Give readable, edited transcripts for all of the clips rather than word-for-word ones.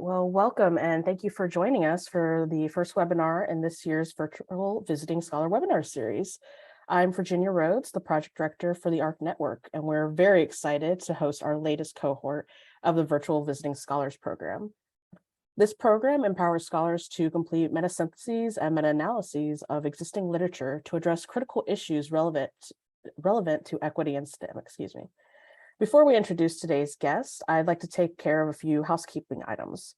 right, well, welcome and thank you for joining us for the first webinar in this year's Virtual Visiting Scholar webinar series. I'm Virginia Rhodes, the project director for the ARC Network, and we're very excited to host our latest cohort of the Virtual Visiting Scholars program. This program empowers scholars to complete metasyntheses and meta-analyses of existing literature to address critical issues relevant to equity and STEM, Before we introduce today's guest, I'd like to take care of a few housekeeping items.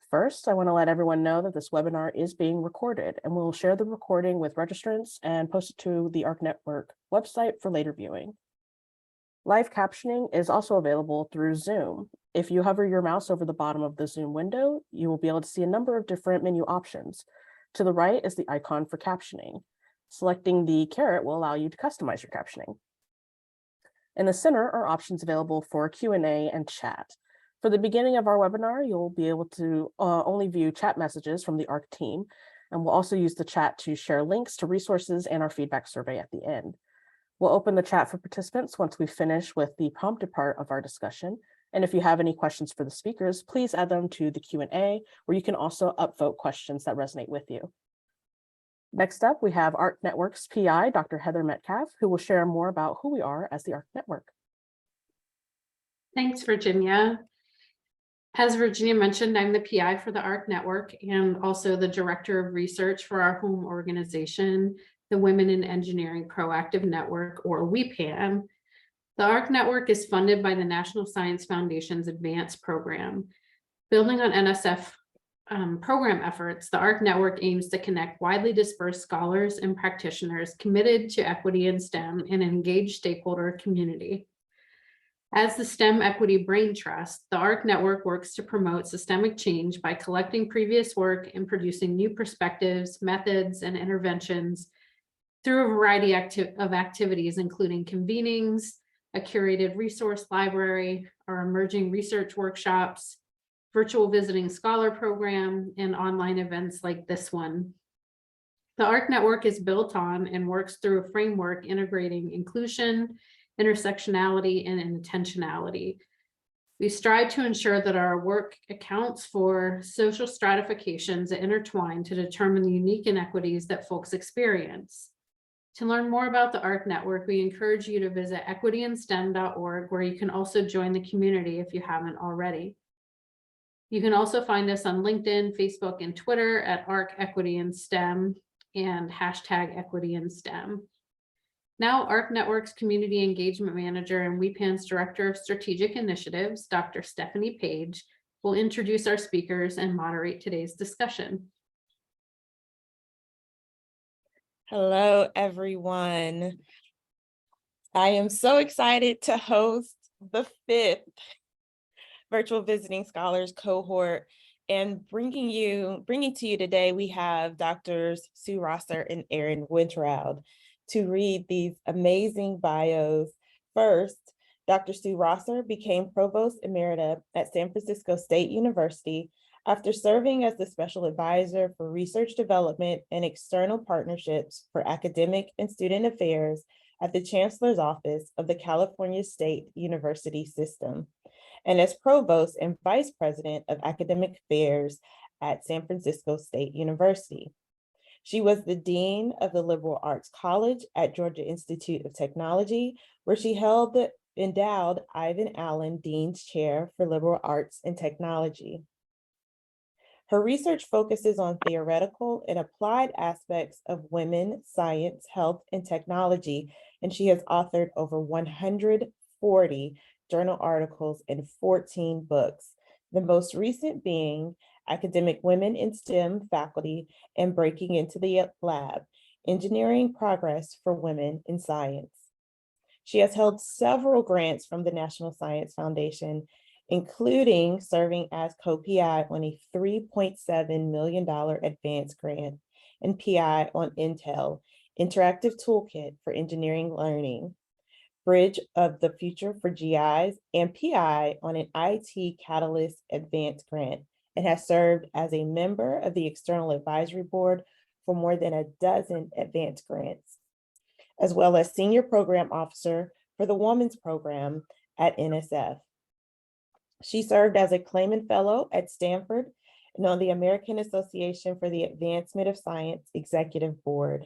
First, I want to let everyone know that this webinar is being recorded, and we'll share the recording with registrants and post it to the ARC Network website for later viewing. Live captioning is also available through Zoom. If you hover your mouse over the bottom of the Zoom window, you will be able to see a number of different menu options. To the right is the icon for captioning. Selecting the caret will allow you to customize your captioning. In the center are options available for Q&A and chat. For the beginning of our webinar, you'll be able to only view chat messages from the ARC team, and we'll also use the chat to share links to resources and our feedback survey at the end. We'll open the chat for participants once we finish with the prompted part of our discussion. And if you have any questions for the speakers, please add them to the Q&A, where you can also upvote questions that resonate with you. Next up, we have ARC Network's PI, Dr. Heather Metcalf, who will share more about who we are as the ARC Network. Thanks, Virginia. As Virginia mentioned, I'm the PI for the ARC Network and also the Director of Research for our home organization, the Women in Engineering Proactive Network, or WEPAN. The ARC Network is funded by the National Science Foundation's Advanced Program. Building on NSF program efforts, the ARC Network aims to connect widely dispersed scholars and practitioners committed to equity in STEM and an engaged stakeholder community. As the STEM Equity Brain Trust, the ARC Network works to promote systemic change by collecting previous work and producing new perspectives, methods, and interventions through a variety of activities, including convenings, a curated resource library, our emerging research workshops, virtual visiting scholar program, and online events like this one. The ARC Network is built on and works through a framework integrating inclusion, intersectionality, and intentionality. We strive to ensure that our work accounts for social stratifications that intertwine to determine the unique inequities that folks experience. To learn more about the ARC Network, we encourage you to visit equityinstem.org, where you can also join the community if you haven't already. You can also find us on LinkedIn, Facebook, and Twitter at ARC Equity in STEM and #EquityInSTEM. Now, ARC Network's Community Engagement Manager and WEPAN's Director of Strategic Initiatives, Dr. Stephanie Page, will introduce our speakers and moderate today's discussion. Hello, everyone. I am so excited to host the 5th Virtual Visiting Scholars Cohort, and bringing to you today, we have Drs. Sue Rosser and Erin Winterrowd to read these amazing bios. First, Dr. Sue Rosser became Provost Emerita at San Francisco State University after serving as the Special Advisor for Research Development and External Partnerships for Academic and Student Affairs at the Chancellor's Office of the California State University System, and as Provost and Vice President of Academic Affairs at San Francisco State University. She was the Dean of the Liberal Arts College at Georgia Institute of Technology, where she held the endowed IvanAllen Dean's Chair for Liberal Arts and Technology. Her research focuses on theoretical and applied aspects of women, science, health, and technology, and she has authored over 140 journal articles and 14 books, the most recent being Academic Women in STEM Faculty and Breaking into the Lab, Engineering Progress for Women in Science. She has held several grants from the National Science Foundation, including serving as co-PI on a $3.7 million advance grant and PI on Intel, InteractiveToolkit for Engineering Learning, Bridge of the Future for GIs, and PI on an IT Catalyst advance grant, and has served as a member of the External Advisory Board for more than a dozen advance grants, as well as Senior Program Officer for the Women's Program at NSF. She served as a Clayman Fellow at Stanford and on the American Association for the Advancement of Science Executive Board.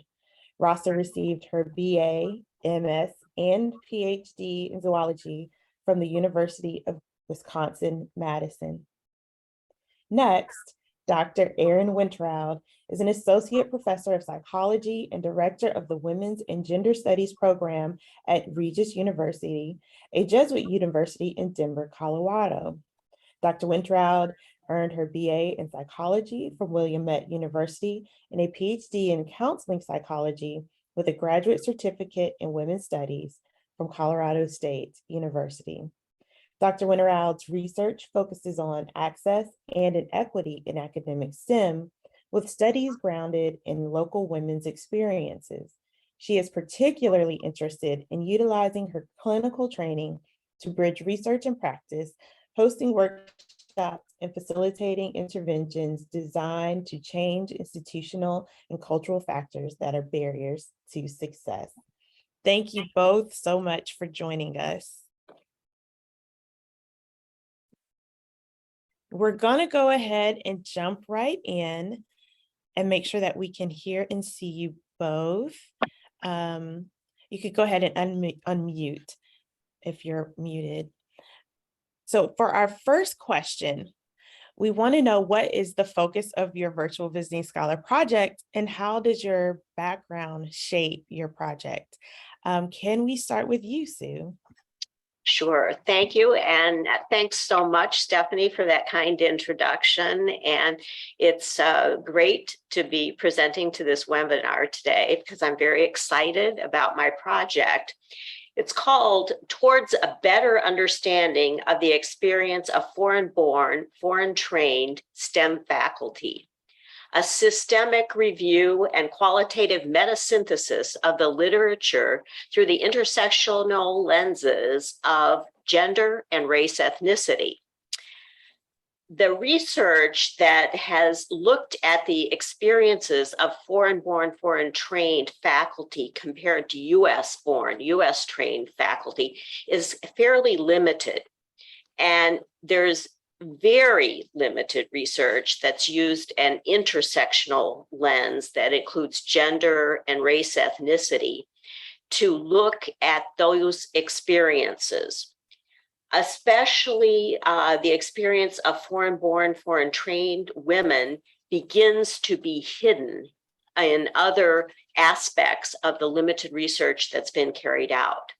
Rosser received her BA, MS, and Ph.D. in zoology from the University of Wisconsin-Madison. Next, Dr. Erin Winterrowd is an associate professor of psychology and director of the Women's and Gender Studies program at Regis University, a Jesuit university in Denver, Colorado. Dr. Winterrowd earned her BA in psychology from Willamette University and a PhD in counseling psychology with a graduate certificate in women's studies from Colorado State University. Dr. Winterrowd's research focuses on access and inequity in academic STEM, with studies grounded in local women's experiences. She is particularly interested in utilizing her clinical training to bridge research and practice, hosting workshops and facilitating interventions designed to change institutional and cultural factors that are barriers to success. Thank you both so much for joining us. We're going to go ahead and jump right in and make sure that we can hear and see you both. You could go ahead and unmute if you're muted. So for our first question, we want to know, what is the focus of your Virtual Visiting Scholar project and how does your background shape your project? Can we start with you, Sue? Sure. Thank you. And thanks so much, Stephanie, for that kind introduction. And it's great to be presenting to this webinar today because I'm very excited about my project. It's called Towards a Better Understanding of the Experience of Foreign-Born, Foreign-Trained STEM Faculty, a systemic review and qualitative metasynthesis of the literature through the intersectional lenses of gender and race ethnicity. The research that has looked at the experiences of foreign-born, foreign-trained faculty compared to US-born, US-trained faculty is fairly limited. And there's very limited research that's used an intersectional lens that includes gender and race ethnicity to look at those experiences, especially the experience of foreign-born, foreign-trained women begins to be hidden in other aspects of the limited research that's been carried out.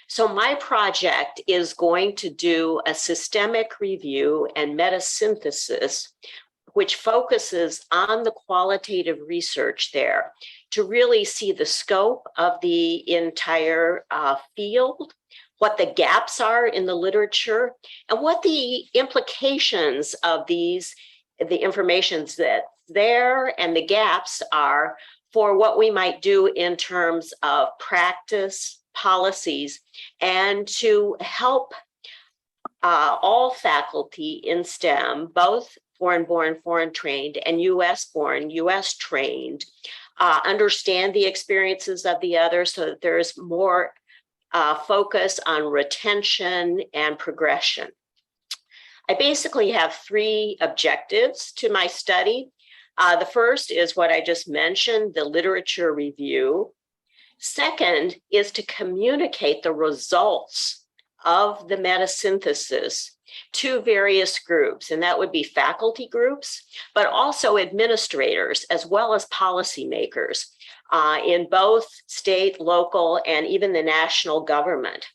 So my project is going to do a systemic review and metasynthesis, which focuses on the qualitative research there to really see the scope of the entire field, what the gaps are in the literature, and what the implications of the information's that's there and the gaps are for what we might do in terms of practice, policies, and to help all faculty in STEM, both foreign-born, foreign-trained, and US-born, US-trained, understand the experiences of the other so that there's more focus on retention and progression. I basically have three objectives to my study. The first is what I just mentioned, the literature review. Second is to communicate the results of the metasynthesis to various groups, and that would be faculty groups, but also administrators as well as policymakers in both state, local, and even the national government.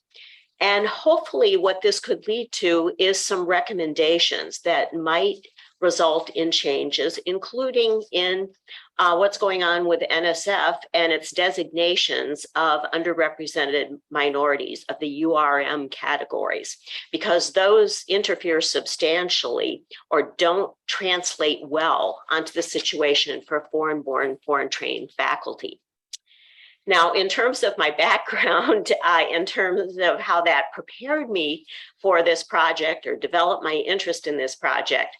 And hopefully what this could lead to is some recommendations that might result in changes, including in what's going on with NSF and its designations of underrepresented minorities of the URM categories, because those interfere substantially or don't translate well onto the situation for foreign-born, foreign-trained faculty. Now, in terms of my background, in terms of how that prepared me for this project or developed my interest in this project,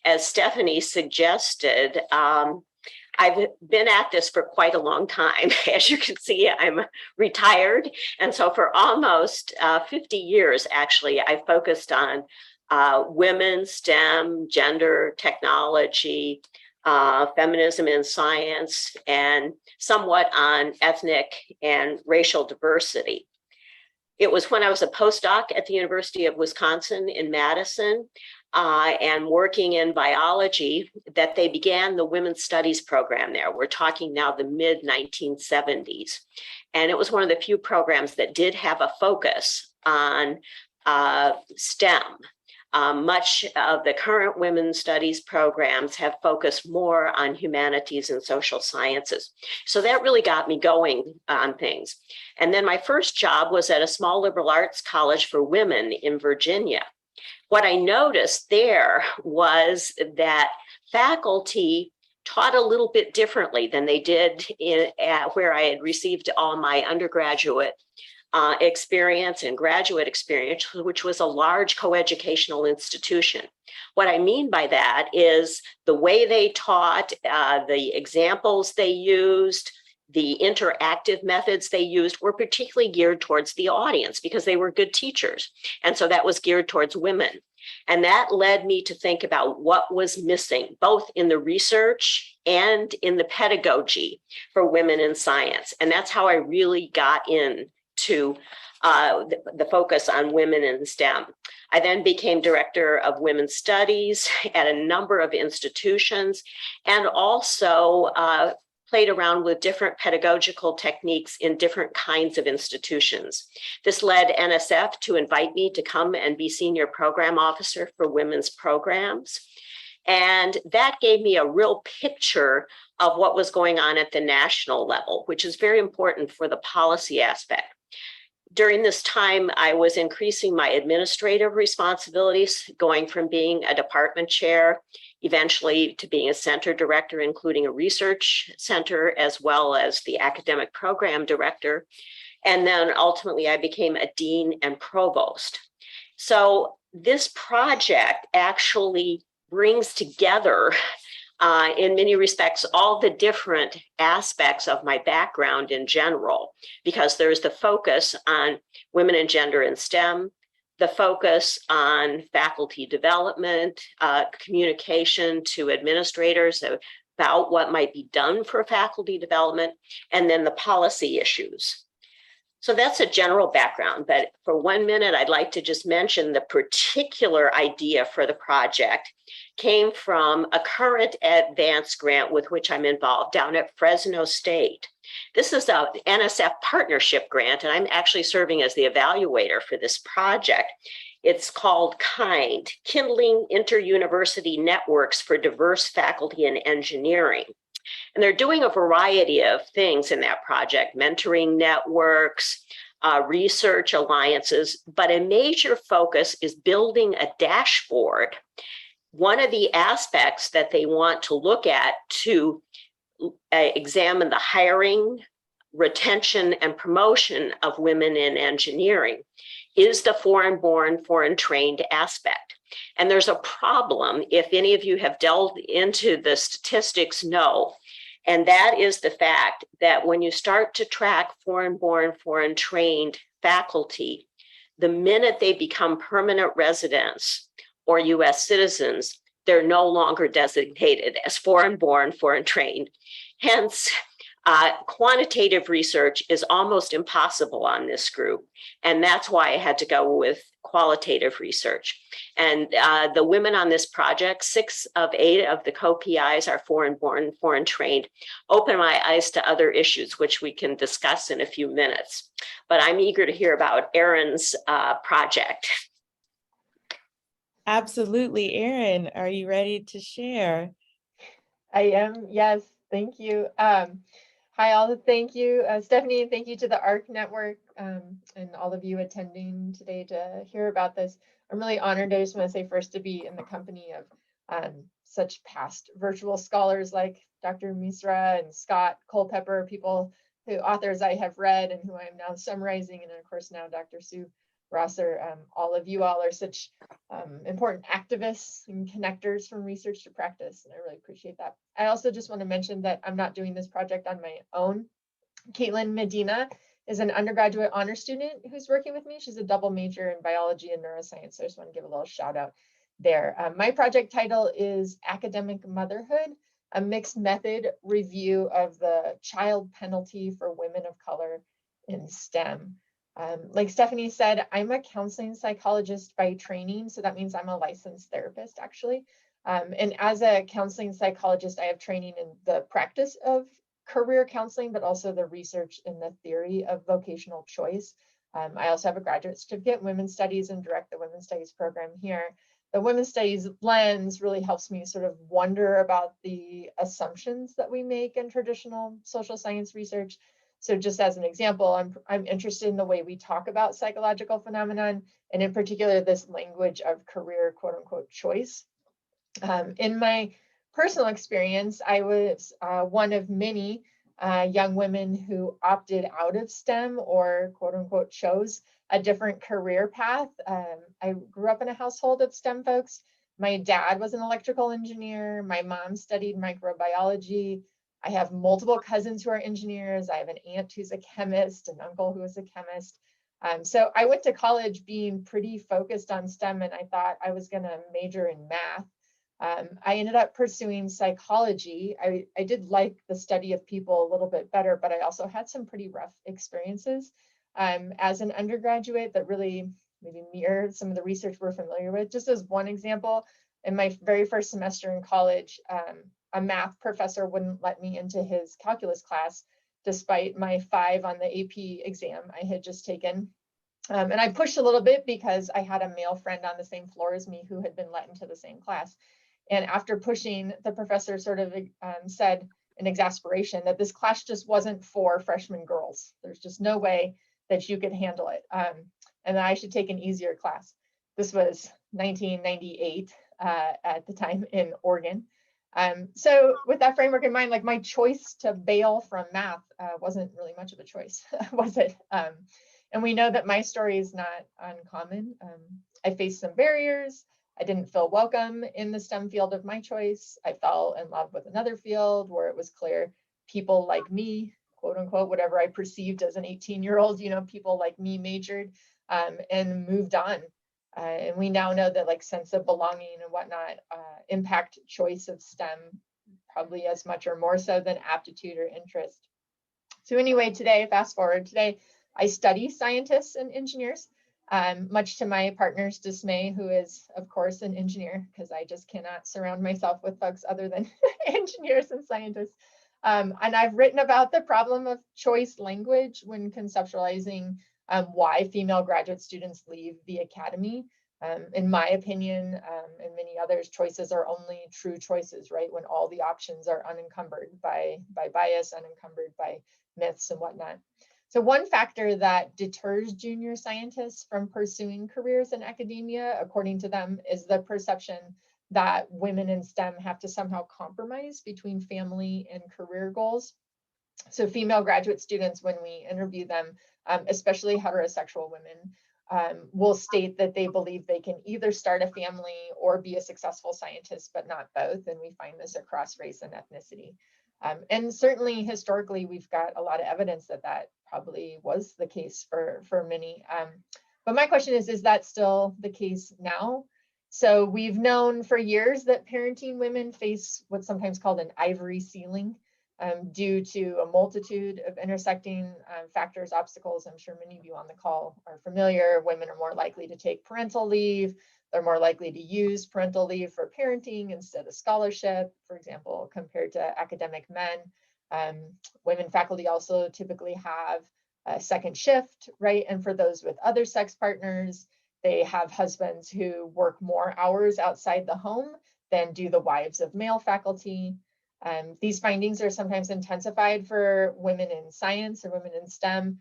as Stephanie suggested, I've been at this for quite a long time. As you can see, I'm retired. And so for almost 50 years, actually, I focused on women, STEM, gender, technology, feminism in science, and somewhat on ethnic and racial diversity. It was when I was a postdoc at the University of Wisconsin in Madison and working in biology that they began the Women's Studies program there. We're talking now the mid-1970s. And it was one of the few programs that did have a focus on STEM. Much of the current women's studies programs have focused more on humanities and social sciences. So that really got me going on things. And then my first job was at a small liberal arts college for women in Virginia. What I noticed there was that faculty taught a little bit differently than they did where I had received all my undergraduate experience and graduate experience, which was a large coeducational institution. What I mean by that is the way they taught, the examples they used, the interactive methods they used were particularly geared towards the audience because they were good teachers. And so that was geared towards women. And that led me to think about what was missing, both in the research and in the pedagogy for women in science. And that's how I really got into the focus on women in STEM. I then became director of women's studies at a number of institutions and also played around with different pedagogical techniques in different kinds of institutions. This led NSF to invite me to come and be senior program officer for women's programs. And that gave me a real picture of what was going on at the national level, which is very important for the policy aspect. During this time, I was increasing my administrative responsibilities, going from being a department chair, eventually to being a center director, including a research center, as well as the academic program director. And then ultimately I became a dean and provost. So this project actually brings together in many respects, all the different aspects of my background in general, because there's the focus on women and gender in STEM, the focus on faculty development, communication to administrators about what might be done for faculty development, and then the policy issues. So that's a general background, but for 1 minute, I'd like to just mention the particular idea for the project came from a current advanced grant with which I'm involved down at Fresno State. This is an NSF partnership grant, and I'm actually serving as the evaluator for this project. It's called KIND, Kindling Inter-University Networks for Diverse Faculty in Engineering. And they're doing a variety of things in that project, mentoring networks, research alliances, but a major focus is building a dashboard. One of the aspects that they want to look at to examine the hiring, retention, and promotion of women in engineering is the foreign-born, foreign-trained aspect. And there's a problem, if any of you have delved into the statistics, know, and that is the fact that when you start to track foreign-born, foreign-trained faculty, the minute they become permanent residents or US citizens, they're no longer designated as foreign-born, foreign-trained. Hence, quantitative research is almost impossible on this group. And that's why I had to go with qualitative research. And the women on this project, 6 of 8 of the co-PIs are foreign-born, foreign-trained, open my eyes to other issues, which we can discuss in a few minutes. But I'm eager to hear about Erin's project. Absolutely. Erin, are you ready to share? I am, yes, thank you. Hi, all. Thank you, Stephanie, and thank you to the ARC Network and all of you attending today to hear about this. I'm really honored. I just want to say first to be in the company of such past virtual scholars like Dr. Misra and Scott Culpepper, authors I have read and who I am now summarizing, and of course now Dr. Sue Rosser. All of you all are such important activists and connectors from research to practice, and I really appreciate that. I also just want to mention that I'm not doing this project on my own. Caitlin Medina is an undergraduate honor student who's working with me. She's a double major in biology and neuroscience. So I just want to give a little shout out there. My project title is Academic Motherhood, a mixed method review of the child penalty for women of color in STEM. Like Stephanie said, I'm a counseling psychologist by training. So that means I'm a licensed therapist actually. And as a counseling psychologist, I have training in the practice of career counseling, but also the research in the theory of vocational choice. I also have a graduate certificate in women's studies and direct the women's studies program here. The women's studies lens really helps me sort of wonder about the assumptions that we make in traditional social science research. So just as an example, I'm interested in the way we talk about psychological phenomenon, and in particular, this language of career quote unquote choice. In my personal experience, I was one of many young women who opted out of STEM or quote unquote chose a different career path. I grew up in a household of STEM folks. My dad was an electrical engineer. My mom studied microbiology. I have multiple cousins who are engineers. I have an aunt who's a chemist, an uncle who is a chemist. So I went to college being pretty focused on STEM, and I thought I was going to major in math. I ended up pursuing psychology. I did like the study of people a little bit better, but I also had some pretty rough experiences as an undergraduate that really maybe mirrored some of the research we're familiar with. Just as one example, in my very first semester in college, a math professor wouldn't let me into his calculus class despite my 5 on the AP exam I had just taken. And I pushed a little bit because I had a male friend on the same floor as me who had been let into the same class. And after pushing, the professor sort of said in exasperation that this class just wasn't for freshman girls. There's just no way that you could handle it. And that I should take an easier class. This was 1998 at the time in Oregon. So with that framework in mind, like my choice to bail from math wasn't really much of a choice, was it? And we know that my story is not uncommon. I faced some barriers. I didn't feel welcome in the STEM field of my choice. I fell in love with another field where it was clear people like me, quote unquote, whatever I perceived as an 18-year-old, people like me majored and moved on. And we now know that like sense of belonging and whatnot impact choice of STEM probably as much or more so than aptitude or interest. So anyway, fast forward, today I study scientists and engineers. Much to my partner's dismay, who is, of course, an engineer, because I just cannot surround myself with folks other than engineers and scientists. And I've written about the problem of choice language when conceptualizing why female graduate students leave the academy. In my opinion, and many others, choices are only true choices, right? When all the options are unencumbered by bias, unencumbered by myths and whatnot. So one factor that deters junior scientists from pursuing careers in academia, according to them, is the perception that women in STEM have to somehow compromise between family and career goals. So female graduate students, when we interview them, especially heterosexual women, will state that they believe they can either start a family or be a successful scientist, but not both. And we find this across race and ethnicity. And certainly historically, we've got a lot of evidence that that probably was the case for many. But my question is that still the case now? So we've known for years that parenting women face what's sometimes called an ivory ceiling due to a multitude of intersecting factors, obstacles. I'm sure many of you on the call are familiar. Women are more likely to take parental leave. They're more likely to use parental leave for parenting instead of scholarship, for example, compared to academic men. Women faculty also typically have a second shift, right? And for those with other sex partners, they have husbands who work more hours outside the home than do the wives of male faculty. These findings are sometimes intensified for women in science or women in STEM.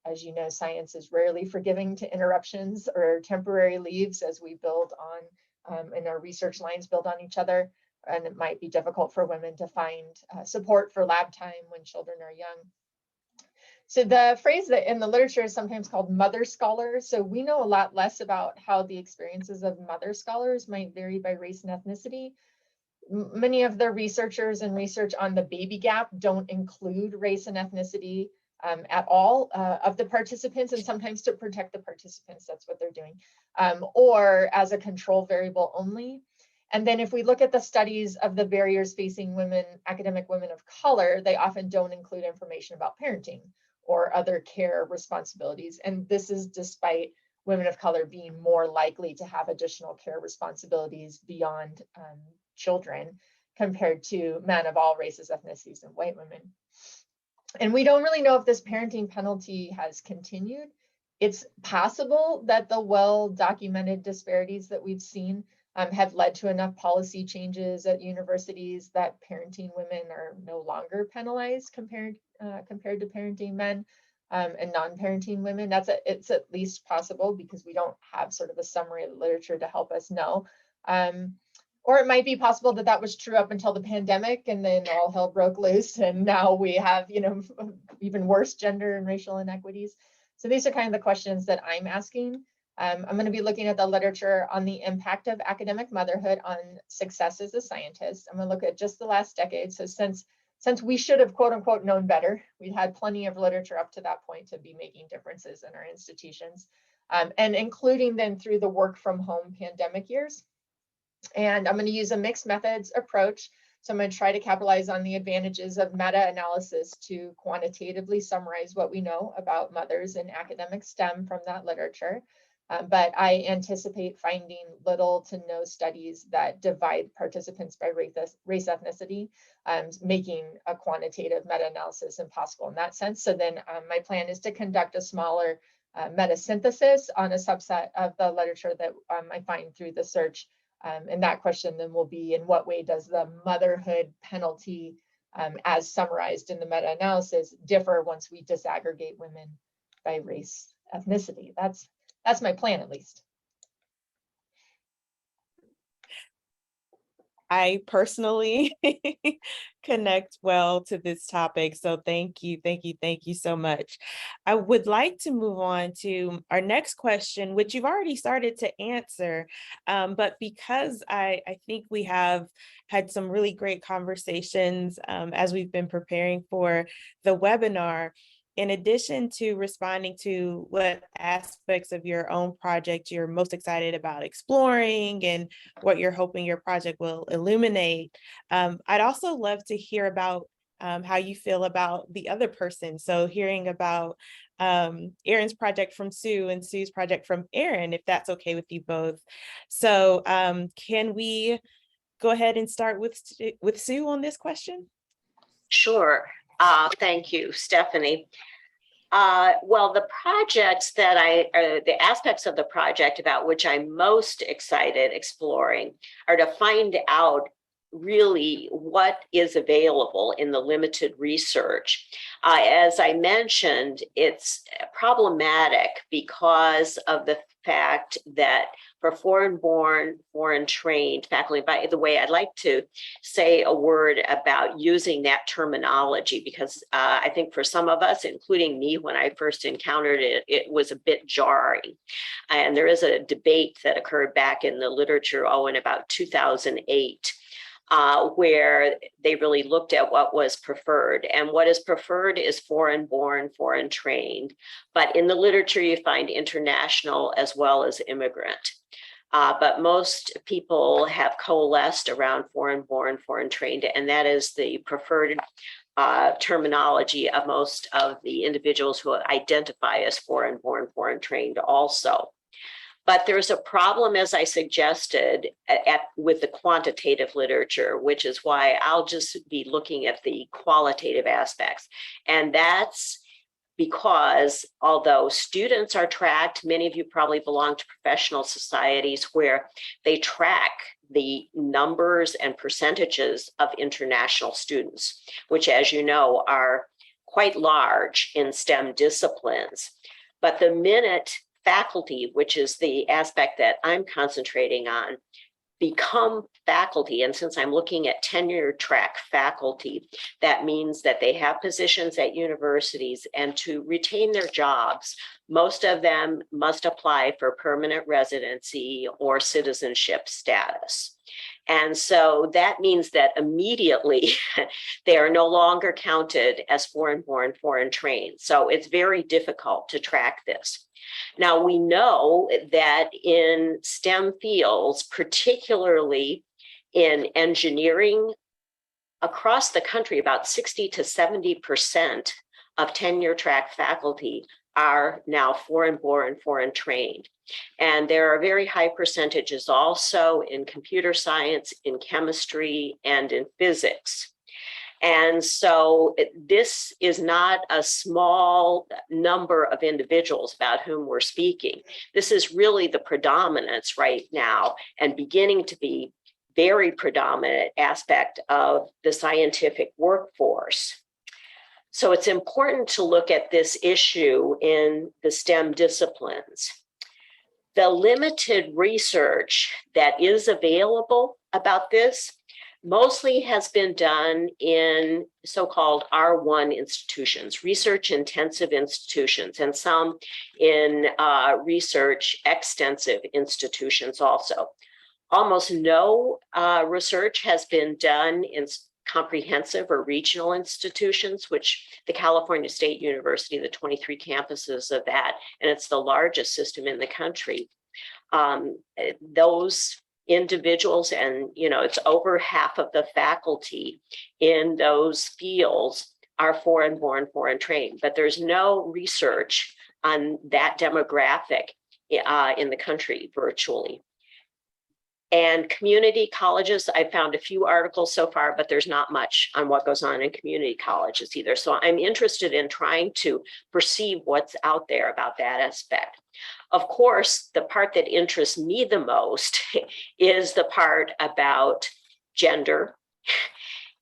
As you know, science is rarely forgiving to interruptions or temporary leaves as we build on, and our research lines build on each other. And it might be difficult for women to find support for lab time when children are young. So the phrase that in the literature is sometimes called mother scholar. So we know a lot less about how the experiences of mother scholars might vary by race and ethnicity. Many of the researchers and research on the baby gap don't include race and ethnicity. at all of the participants, and sometimes to protect the participants, that's what they're doing, or as a control variable only. And then if we look at the studies of the barriers facing women, academic women of color, they often don't include information about parenting or other care responsibilities. And this is despite women of color being more likely to have additional care responsibilities beyond children compared to men of all races, ethnicities, and white women. And we don't really know if this parenting penalty has continued. It's possible that the well-documented disparities that we've seen have led to enough policy changes at universities that parenting women are no longer penalized compared to parenting men and non-parenting women. It's at least possible, because we don't have sort of a summary of the literature to help us know. Or it might be possible that that was true up until the pandemic, and then all hell broke loose, and now we have, even worse gender and racial inequities. So these are kind of the questions that I'm asking. I'm going to be looking at the literature on the impact of academic motherhood on success as a scientist. I'm going to look at just the last decade. So since we should have, quote unquote, known better, we'd had plenty of literature up to that point to be making differences in our institutions, and including then through the work from home pandemic years. And I'm going to use a mixed methods approach. So I'm going to try to capitalize on the advantages of meta-analysis to quantitatively summarize what we know about mothers in academic STEM from that literature. But I anticipate finding little to no studies that divide participants by race ethnicity, making a quantitative meta-analysis impossible in that sense. So then my plan is to conduct a smaller metasynthesis on a subset of the literature that I find through the search. And that question then will be, in what way does the motherhood penalty, as summarized in the meta-analysis, differ once we disaggregate women by race ethnicity? That's my plan, at least. I personally connect well to this topic. So thank you so much. I would like to move on to our next question, which you've already started to answer. But because I think we have had some really great conversations as we've been preparing for the webinar, in addition to responding to what aspects of your own project you're most excited about exploring and what you're hoping your project will illuminate, I'd also love to hear about how you feel about the other person. So hearing about Erin's project from Sue and Sue's project from Erin, if that's okay with you both. So can we go ahead and start with Sue on this question? Sure. Thank you, Stephanie. Well, the projects that the aspects of the project about which I'm most excited exploring are to find out really what is available in the limited research. As I mentioned, it's problematic because of the fact that for foreign-born, foreign-trained faculty, by the way, I'd like to say a word about using that terminology, because I think for some of us, including me, when I first encountered it, it was a bit jarring. And there is a debate that occurred back in the literature, in about 2008. Where they really looked at what was preferred. And what is preferred is foreign-born, foreign-trained. But in the literature, you find international as well as immigrant. But most people have coalesced around foreign-born, foreign-trained, and that is the preferred terminology of most of the individuals who identify as foreign-born, foreign-trained also. But there's a problem, as I suggested, with the quantitative literature, which is why I'll just be looking at the qualitative aspects. And that's because although students are tracked, many of you probably belong to professional societies where they track the numbers and percentages of international students, which, as you know, are quite large in STEM disciplines. But the minute faculty, which is the aspect that I'm concentrating on, become faculty, and since I'm looking at tenure track faculty, that means that they have positions at universities, and to retain their jobs, most of them must apply for permanent residency or citizenship status. And so that means that immediately they are no longer counted as foreign-born, foreign-trained. So it's very difficult to track this. Now, we know that in STEM fields, particularly in engineering, across the country, about 60 to 70% of tenure-track faculty are now foreign-born, foreign-trained. And there are very high percentages also in computer science, in chemistry, and in physics. And so this is not a small number of individuals about whom we're speaking. This is really the predominance right now and beginning to be very predominant aspect of the scientific workforce. So it's important to look at this issue in the STEM disciplines. The limited research that is available about this mostly has been done in so-called R1 institutions, research-intensive institutions, and some in research-extensive institutions also. Almost no research has been done in comprehensive or regional institutions, which the California State University, the 23 campuses of that, and it's the largest system in the country. Those individuals, and it's over half of the faculty in those fields are foreign-born, foreign-trained, but there's no research on that demographic in the country virtually. And community colleges, I found a few articles so far, but there's not much on what goes on in community colleges either. So I'm interested in trying to perceive what's out there about that aspect. Of course, the part that interests me the most is the part about gender.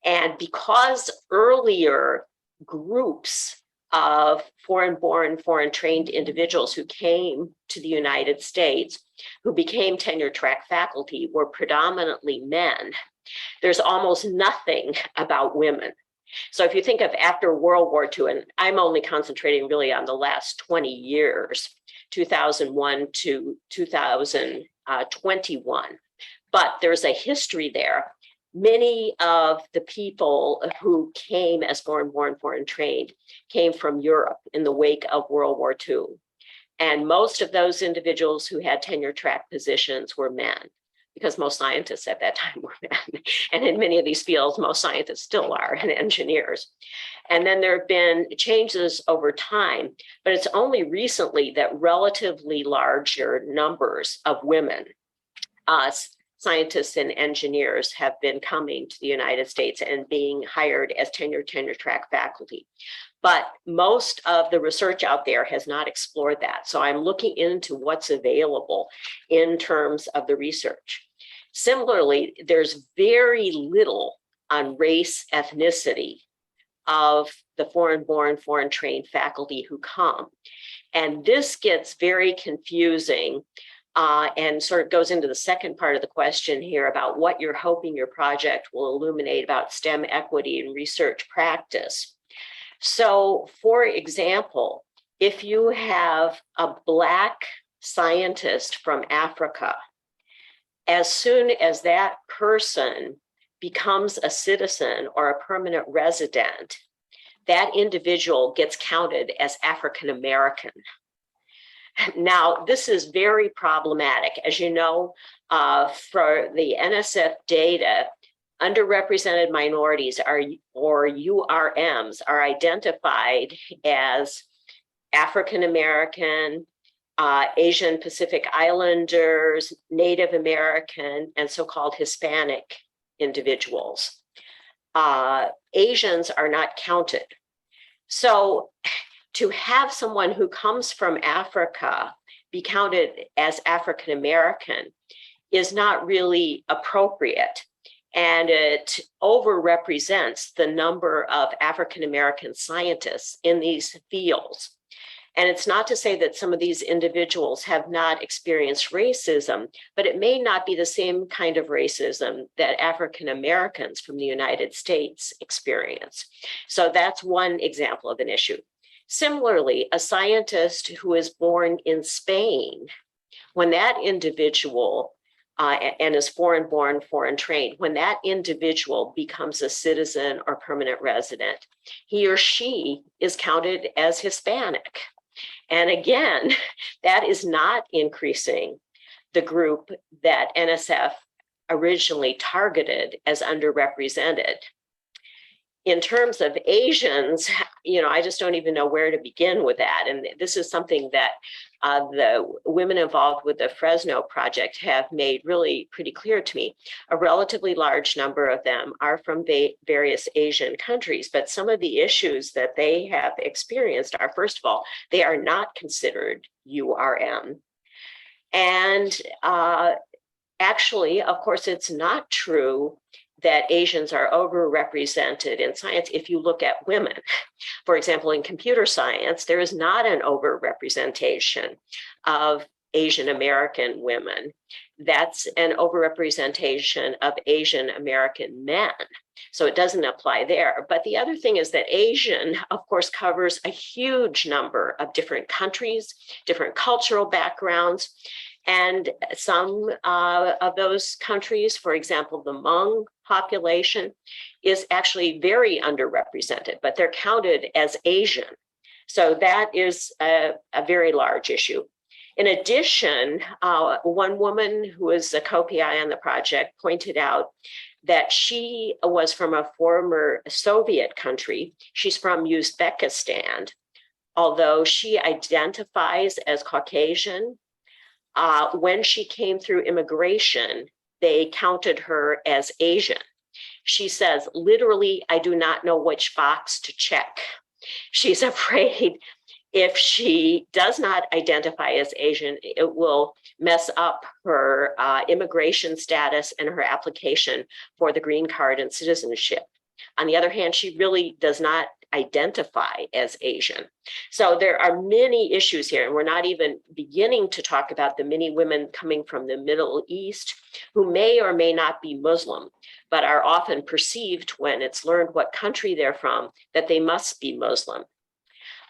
And because earlier groups of foreign-born, foreign-trained individuals who came to the United States, who became tenure-track faculty, were predominantly men, there's almost nothing about women. So if you think of after World War II, and I'm only concentrating really on the last 20 years, 2001 to 2021, but there's a history there. Many of the people who came as foreign-born, foreign-trained came from Europe in the wake of World War II. And most of those individuals who had tenure-track positions were men, because most scientists at that time were men. And in many of these fields, most scientists still are, and engineers. And then there have been changes over time, but it's only recently that relatively larger numbers of women, scientists and engineers, have been coming to the United States and being hired as tenure-track faculty. But most of the research out there has not explored that. So I'm looking into what's available in terms of the research. Similarly, there's very little on race, ethnicity of the foreign-born, foreign-trained faculty who come. And this gets very confusing and sort of goes into the second part of the question here about what you're hoping your project will illuminate about STEM equity and research practice. So, for example, if you have a Black scientist from Africa, as soon as that person becomes a citizen or a permanent resident, that individual gets counted as African American. Now, this is very problematic. As you know, for the NSF data, underrepresented minorities or URMs are identified as African American, Asian Pacific Islanders, Native American, and so-called Hispanic individuals. Asians are not counted. So to have someone who comes from Africa be counted as African American is not really appropriate. And it overrepresents the number of African American scientists in these fields. And it's not to say that some of these individuals have not experienced racism, but it may not be the same kind of racism that African Americans from the United States experience. So that's one example of an issue. Similarly, a scientist who is born in Spain, when that individual and is foreign born, foreign trained, when that individual becomes a citizen or permanent resident, he or she is counted as Hispanic. And again, that is not increasing the group that NSF originally targeted as underrepresented. In terms of Asians, I just don't even know where to begin with that. And this is something that the women involved with the Fresno project have made really pretty clear to me. A relatively large number of them are from various Asian countries, but some of the issues that they have experienced are, first of all, they are not considered URM. And actually, of course, it's not true that Asians are overrepresented in science if you look at women. For example, in computer science, there is not an overrepresentation of Asian American women. That's an overrepresentation of Asian American men. So it doesn't apply there. But the other thing is that Asian, of course, covers a huge number of different countries, different cultural backgrounds. And some of those countries, for example, the Hmong population is actually very underrepresented, but they're counted as Asian. So that is a very large issue. In addition, one woman who is a co-PI on the project pointed out that she was from a former Soviet country. She's from Uzbekistan, although she identifies as Caucasian. When she came through immigration, they counted her as Asian. She says, literally, I do not know which box to check. She's afraid if she does not identify as Asian, it will mess up her immigration status and her application for the green card and citizenship. On the other hand, she really does not identify as Asian. So there are many issues here, and we're not even beginning to talk about the many women coming from the Middle East who may or may not be Muslim, but are often perceived when it's learned what country they're from that they must be Muslim.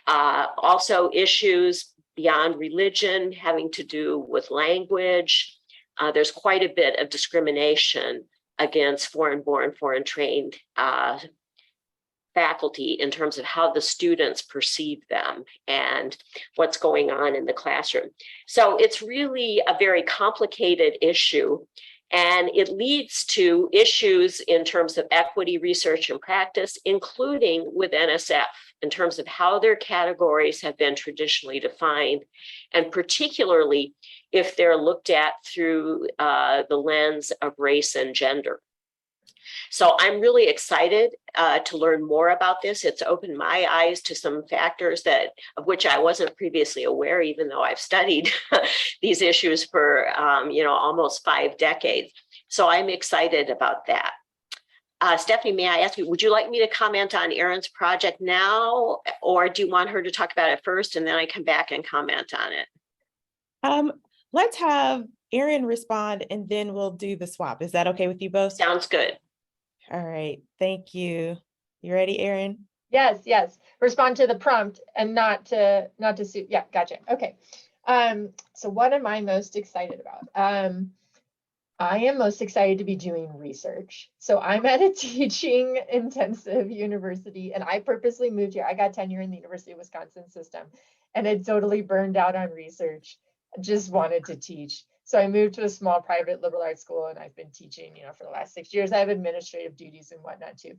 Also issues beyond religion having to do with language. There's quite a bit of discrimination against foreign-born, foreign-trained faculty in terms of how the students perceive them and what's going on in the classroom. So it's really a very complicated issue, and it leads to issues in terms of equity research and practice, including with NSF, in terms of how their categories have been traditionally defined, and particularly if they're looked at through the lens of race and gender. So I'm really excited to learn more about this. It's opened my eyes to some factors of which I wasn't previously aware, even though I've studied these issues for almost 5 decades. So I'm excited about that. Stephanie, may I ask you, would you like me to comment on Erin's project now, or do you want her to talk about it first and then I come back and comment on it? Let's have Erin respond and then we'll do the swap. Is that okay with you both? Sounds good. All right, thank you. You ready, Erin? Yes. Respond to the prompt and not to suit. Yeah, gotcha. Okay. So what am I most excited about? I am most excited to be doing research. So I'm at a teaching intensive university, and I purposely moved here. I got tenure in the University of Wisconsin system, and it totally burned out on research. I just wanted to teach. So I moved to a small private liberal arts school, and I've been teaching, for the last 6 years. I have administrative duties and whatnot too.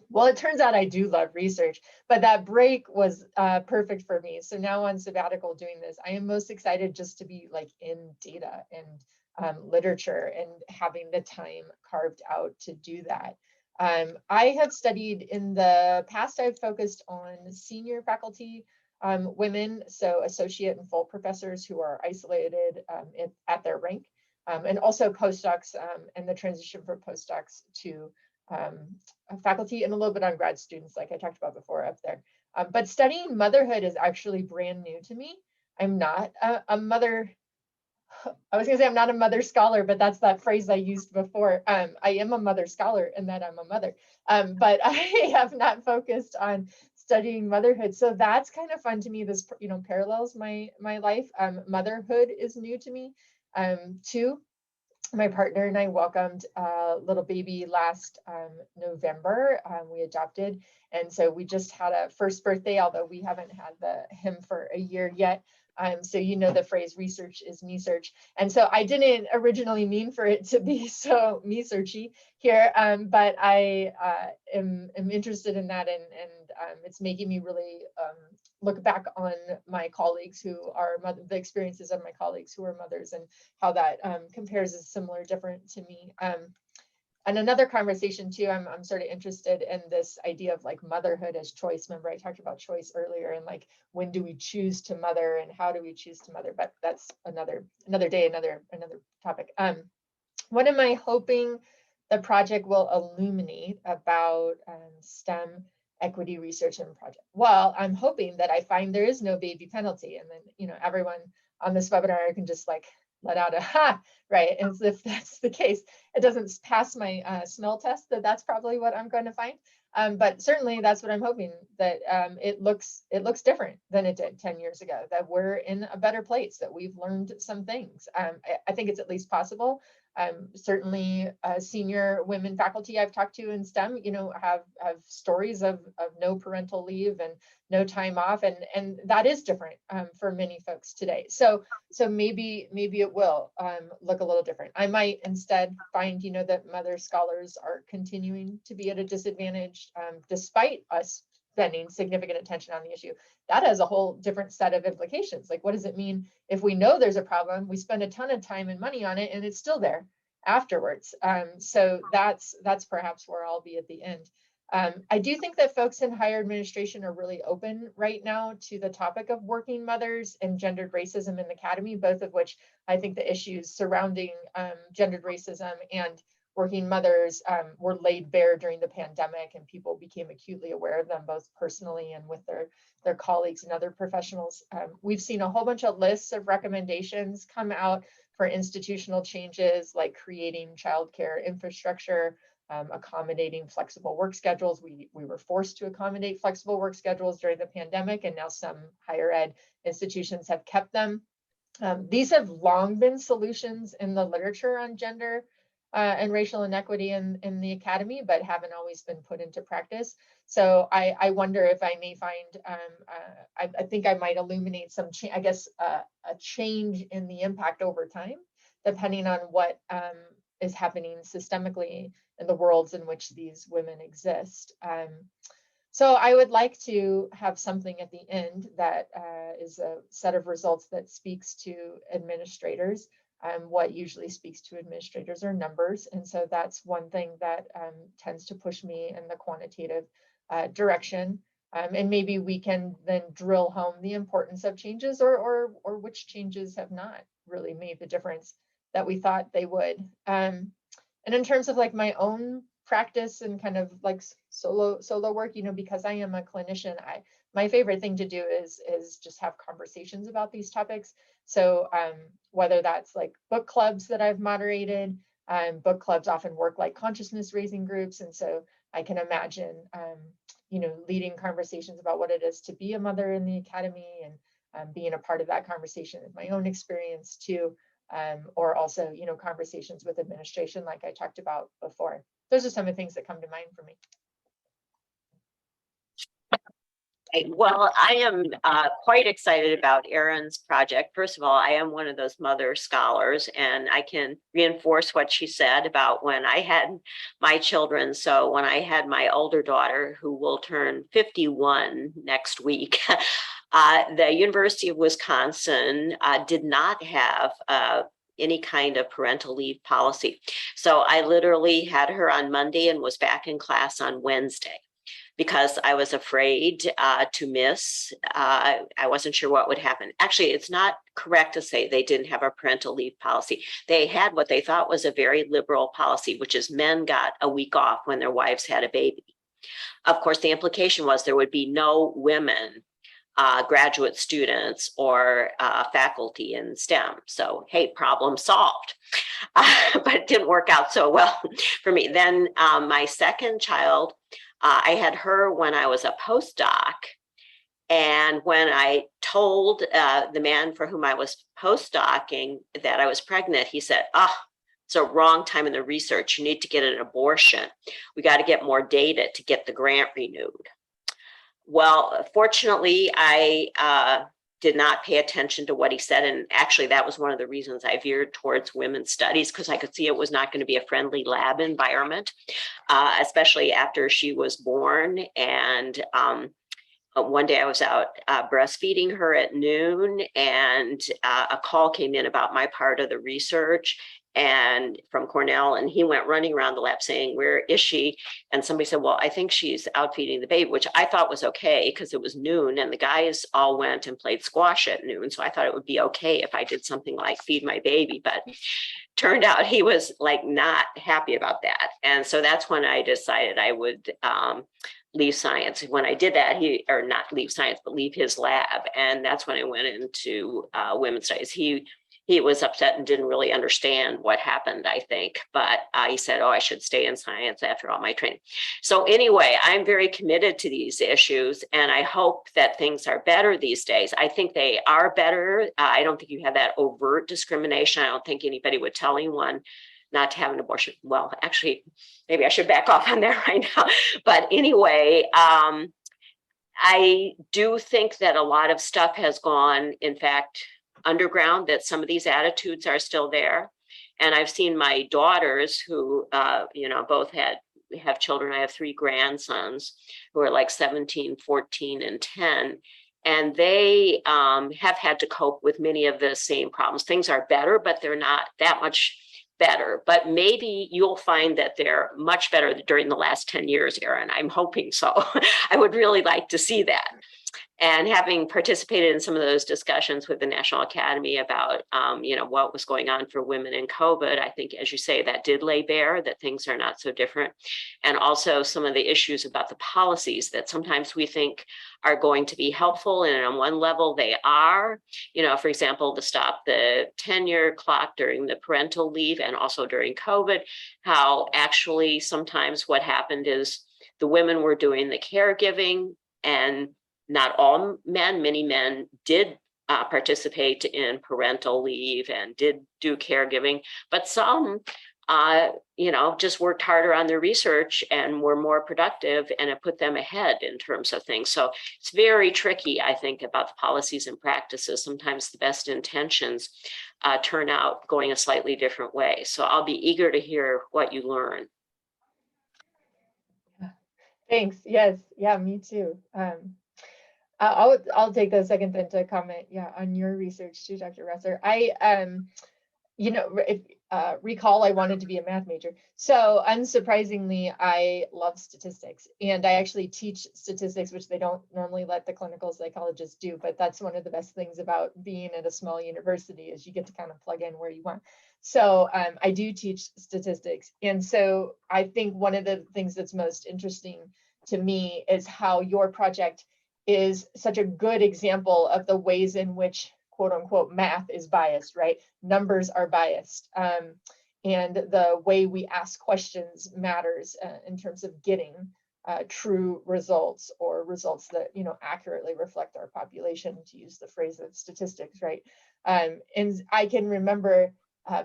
Well, it turns out I do love research, but that break was perfect for me. So now on sabbatical doing this, I am most excited just to be like in data and literature and having the time carved out to do that. I have studied in the past, I've focused on senior faculty women, so associate and full professors who are isolated at their rank, and also postdocs and the transition from postdocs to faculty, and a little bit on grad students, like I talked about before up there. But studying motherhood is actually brand new to me. I'm not a mother. I was going to say I'm not a mother scholar, but that's that phrase I used before. I am a mother scholar in that I'm a mother, but I have not focused on studying motherhood. So that's kind of fun to me. This, parallels my life. Motherhood is new to me too. my partner and I welcomed a little baby last November. We adopted, and so we just had a first birthday, although we haven't had him for a year yet. So you know the phrase "research is me search," and so I didn't originally mean for it to be so me searchy here, but I am interested in that, and it's making me really look back on my colleagues who are the experiences of my colleagues who are mothers, and how that compares is similar, different to me. And another conversation too, I'm sort of interested in this idea of like motherhood as choice. Remember, I talked about choice earlier, and like when do we choose to mother and how do we choose to mother? But that's another day, another topic. What am I hoping the project will illuminate about STEM equity research and project? Well, I'm hoping that I find there is no baby penalty, and then everyone on this webinar can just like let out a ha, right? And so if that's the case, it doesn't pass my smell test, that's probably what I'm going to find. But certainly that's what I'm hoping, that it looks different than it did 10 years ago, that we're in a better place, that we've learned some things. I think it's at least possible. Certainly senior women faculty I've talked to in STEM, have stories of no parental leave and no time off, and that is different for many folks today. So maybe it will look a little different. I might instead find, that mother scholars are continuing to be at a disadvantage despite us spending significant attention on the issue. That has a whole different set of implications. Like, what does it mean if we know there's a problem, we spend a ton of time and money on it, and it's still there afterwards? So that's perhaps where I'll be at the end. I do think that folks in higher administration are really open right now to the topic of working mothers and gendered racism in the academy, both of which I think the issues surrounding gendered racism and working mothers were laid bare during the pandemic, and people became acutely aware of them both personally and with their colleagues and other professionals. We've seen a whole bunch of lists of recommendations come out for institutional changes, like creating childcare infrastructure, accommodating flexible work schedules. We were forced to accommodate flexible work schedules during the pandemic, and now some higher ed institutions have kept them. These have long been solutions in the literature on gender and racial inequity in the academy, but haven't always been put into practice. So I wonder if I may find, I think I might illuminate some, a change in the impact over time, depending on what is happening systemically in the worlds in which these women exist. So I would like to have something at the end that is a set of results that speaks to administrators. What usually speaks to administrators are numbers. And so that's one thing that tends to push me in the quantitative direction. And maybe we can then drill home the importance of changes, or which changes have not really made the difference that we thought they would. And in terms of like my own practice and kind of like solo work, because I am a clinician, my favorite thing to do is just have conversations about these topics. So whether that's like book clubs that I've moderated, book clubs often work like consciousness raising groups. And so I can imagine, leading conversations about what it is to be a mother in the academy, and being a part of that conversation with my own experience too. Or also, conversations with administration, like I talked about before. Those are some of the things that come to mind for me. Well, I am quite excited about Erin's project. First of all, I am one of those mother scholars, and I can reinforce what she said about when I had my children. So when I had my older daughter, who will turn 51 next week, the University of Wisconsin did not have any kind of parental leave policy. So I literally had her on Monday and was back in class on Wednesday, because I was afraid to miss. I wasn't sure what would happen. Actually, it's not correct to say they didn't have a parental leave policy. They had what they thought was a very liberal policy, which is men got a week off when their wives had a baby. Of course, the implication was there would be no women graduate students or faculty in STEM. So, hey, problem solved. But it didn't work out so well for me. Then my second child, I had her when I was a postdoc. And when I told the man for whom I was postdocing that I was pregnant, he said, It's a wrong time in the research. You need to get an abortion. We got to get more data to get the grant renewed. Well, fortunately, I did not pay attention to what he said. And actually, that was one of the reasons I veered towards women's studies, because I could see it was not going to be a friendly lab environment, especially after she was born. And one day I was out breastfeeding her at noon, and a call came in about my part of the research and from Cornell, and he went running around the lab saying, "Where is she?" And somebody said, "Well, I think she's out feeding the baby," which I thought was okay because it was noon and the guys all went and played squash at noon. So I thought it would be okay if I did something like feed my baby, but turned out he was like not happy about that. And so that's when I decided I would leave science. When I did that, or not leave science, but leave his lab. And that's when I went into women's studies. He was upset and didn't really understand what happened, I think, but he said, "Oh, I should stay in science after all my training." So anyway, I'm very committed to these issues, and I hope that things are better these days. I think they are better. I don't think you have that overt discrimination. I don't think anybody would tell anyone not to have an abortion. Well, actually, maybe I should back off on that right now. But anyway, I do think that a lot of stuff has gone, in fact, underground, that some of these attitudes are still there. And I've seen my daughters who, both have children. I have 3 grandsons who are like 17, 14, and 10. And they have had to cope with many of the same problems. Things are better, but they're not that much better. But maybe you'll find that they're much better during the last 10 years, Erin. I'm hoping so. I would really like to see that. And having participated in some of those discussions with the National Academy about, what was going on for women in COVID, I think, as you say, that did lay bare that things are not so different. And also some of the issues about the policies that sometimes we think are going to be helpful. And on one level, they are, for example, to stop the tenure clock during the parental leave and also during COVID, how actually sometimes what happened is the women were doing the caregiving, and not all men, many men did participate in parental leave and did do caregiving, but some, just worked harder on their research and were more productive, and it put them ahead in terms of things. So it's very tricky, I think, about the policies and practices. Sometimes the best intentions turn out going a slightly different way. So I'll be eager to hear what you learn. Thanks. Yes. Yeah, me too. I'll take the second then to comment, on your research too, Dr. Rosser. I, recall I wanted to be a math major. So unsurprisingly, I love statistics, and I actually teach statistics, which they don't normally let the clinical psychologists do, but that's one of the best things about being at a small university is you get to kind of plug in where you want. So I do teach statistics. And so I think one of the things that's most interesting to me is how your project is such a good example of the ways in which, quote unquote, math is biased, right? Numbers are biased. And the way we ask questions matters in terms of getting true results, or results that, accurately reflect our population, to use the phrase of statistics, right? And I can remember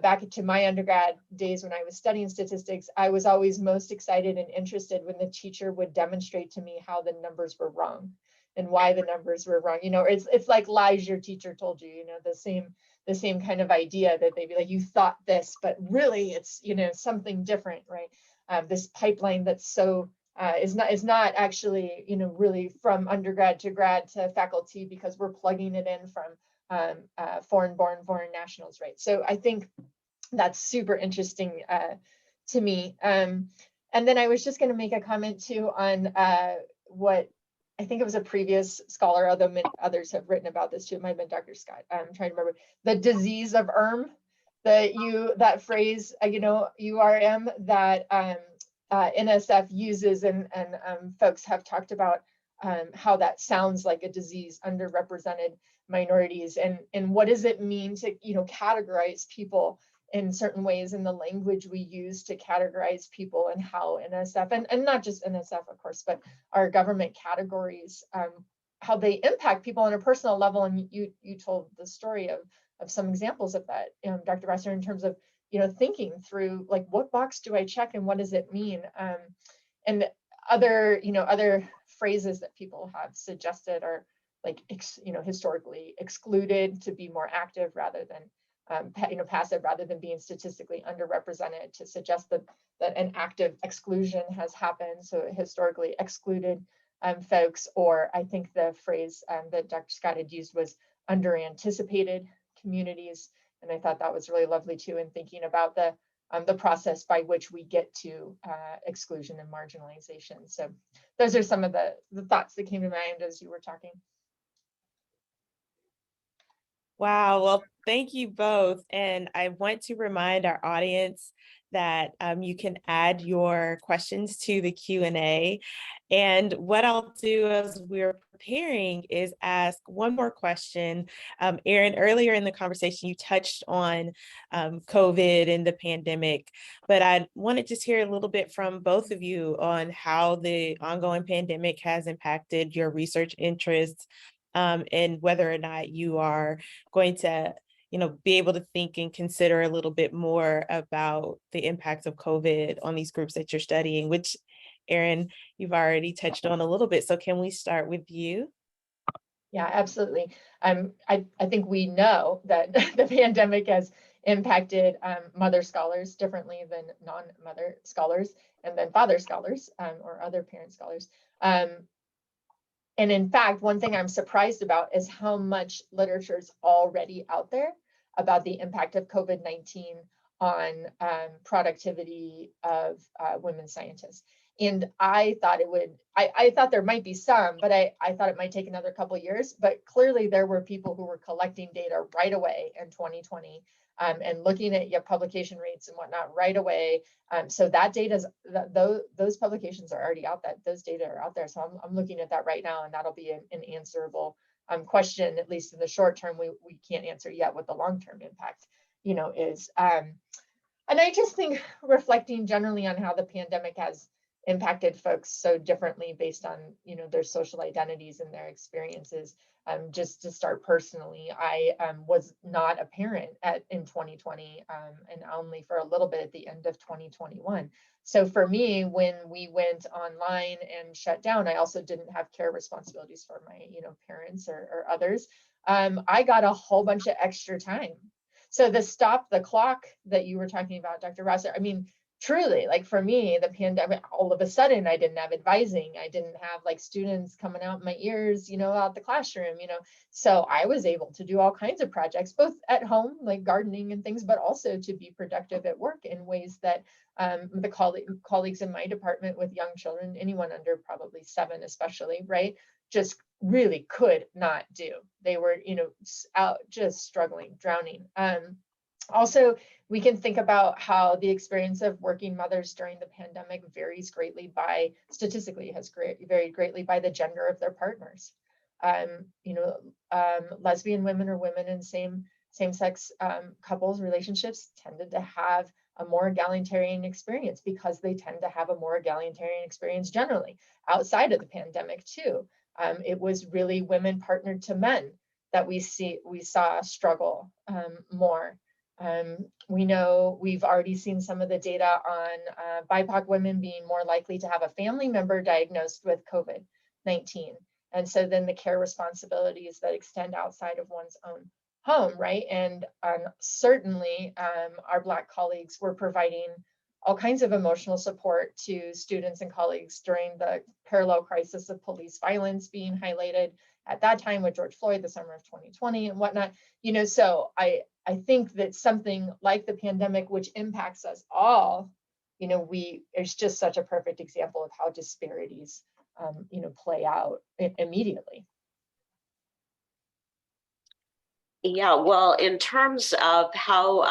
back to my undergrad days when I was studying statistics, I was always most excited and interested when the teacher would demonstrate to me how the numbers were wrong and why the numbers were wrong. It's like lies your teacher told you, the same kind of idea, that they'd be like, you thought this, but really it's, something different, right? This pipeline that's so is not actually, really from undergrad to grad to faculty, because we're plugging it in from foreign-born, foreign nationals, right? So I think that's super interesting to me. And then I was just going to make a comment too on what I think it was a previous scholar, although many others have written about this too. It might have been Dr. Scott. I'm trying to remember the disease of that phrase, URM that NSF uses, and folks have talked about how that sounds like a disease, underrepresented minorities, and what does it mean to categorize people in certain ways, in the language we use to categorize people, and how NSF, and not just NSF, of course, but our government categories, how they impact people on a personal level. And you told the story of some examples of that, Dr. Rosser, in terms of thinking through like, what box do I check and what does it mean? And other phrases that people have suggested are like, historically excluded to be more active rather than passive, rather than being statistically underrepresented, to suggest that an active exclusion has happened. So historically excluded folks, or I think the phrase that Dr. Scott had used was underanticipated communities. And I thought that was really lovely too, in thinking about the process by which we get to exclusion and marginalization. So those are some of the thoughts that came to mind as you were talking. Wow, well, thank you both. And I want to remind our audience that you can add your questions to the Q&A. And what I'll do as we're preparing is ask one more question. Erin, earlier in the conversation, you touched on COVID and the pandemic, but I want to just hear a little bit from both of you on how the ongoing pandemic has impacted your research interests, and whether or not you are going to be able to think and consider a little bit more about the impacts of COVID on these groups that you're studying, which, Erin, you've already touched on a little bit. So can we start with you? Yeah, absolutely. I think we know that the pandemic has impacted mother scholars differently than non-mother scholars, and then father scholars or other parent scholars. And in fact, one thing I'm surprised about is how much literature is already out there about the impact of COVID-19 on productivity of women scientists. And I thought I thought there might be some, but I thought it might take another couple of years. But clearly there were people who were collecting data right away in 2020 and looking at your publication rates and whatnot right away. So that data, those publications are already out. Those data are out there. So I'm looking at that right now, and that'll be an answerable question, at least in the short term. We can't answer yet what the long-term impact, is. And I just think, reflecting generally on how the pandemic has impacted folks so differently based on their social identities and their experiences. Just to start personally, I was not a parent in 2020 and only for a little bit at the end of 2021. So for me, when we went online and shut down, I also didn't have care responsibilities for my parents or others. I got a whole bunch of extra time. So the stop the clock that you were talking about, Dr. Rosser, I mean, truly, like for me, the pandemic, all of a sudden, I didn't have advising. I didn't have like students coming out my ears, out the classroom, So I was able to do all kinds of projects, both at home, like gardening and things, but also to be productive at work in ways that the colleagues in my department with young children, anyone under probably 7 especially, right, just really could not do. They were, out just struggling, drowning. Also, we can think about how the experience of working mothers during the pandemic varies greatly statistically has varied greatly by the gender of their partners. Lesbian women or women in same-sex couples relationships tended to have a more egalitarian experience because they tend to have a more egalitarian experience generally outside of the pandemic too. It was really women partnered to men that we saw struggle more. We know we've already seen some of the data on BIPOC women being more likely to have a family member diagnosed with COVID-19. And so then the care responsibilities that extend outside of one's own home, right? And certainly our Black colleagues were providing all kinds of emotional support to students and colleagues during the parallel crisis of police violence being highlighted at that time with George Floyd, the summer of 2020 and whatnot. So I think that something like the pandemic, which impacts us all, it's just such a perfect example of how disparities, play out immediately. Yeah, well, in terms of how